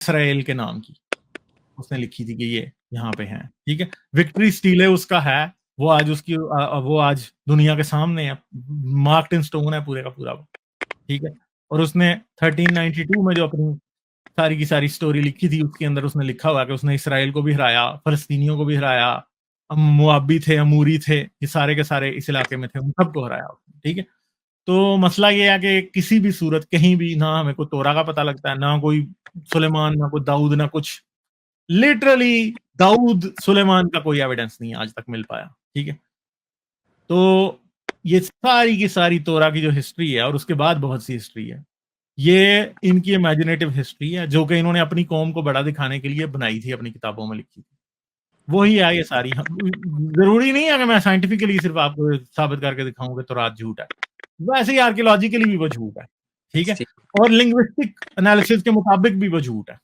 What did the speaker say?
Israel के नाम की उसने लिखी थी कि ये यहाँ पे हैं, ठीक है। विक्ट्री स्टील है उसका है, वो आज उसकी वो आज दुनिया के सामने है, मार्क्ड इन स्टोन है पूरे का पूरा, ठीक है। और उसने 1392 में जो अपनी सारी की सारी स्टोरी लिखी थी, उसके अंदर उसने लिखा हुआ कि उसने इसराइल को भी हराया, फलस्तीनियों को भी हराया, मुआबी थे, अमूरी थे, ये सारे के सारे इस इलाके में थे, उन सबको हराया, ठीक है। तो मसला ये है कि किसी भी सूरत कहीं भी ना हमें कोई तोरा का पता लगता है, ना कोई सुलेमान, ना कोई दाऊद, ना कुछ, लिटरली दाऊद सुलेमान का कोई एविडेंस नहीं आज तक मिल पाया, ठीक है। तो ये सारी की सारी तोरा की जो हिस्ट्री है, और उसके बाद बहुत सी हिस्ट्री है, ये इनकी इमेजिनेटिव हिस्ट्री है जो कि इन्होंने अपनी कौम को बड़ा दिखाने के लिए बनाई थी, अपनी किताबों में लिखी थी। वही है ये सारी। जरूरी नहीं है कि मैं साइंटिफिकली सिर्फ आपको साबित करके दिखाऊं कि तौरात झूठ है, वैसे ही आर्कियोलॉजिकली भी वो झूठ है, ठीक है। और लिंग्विस्टिक एनालिसिस के मुताबिक भी वो झूठ है।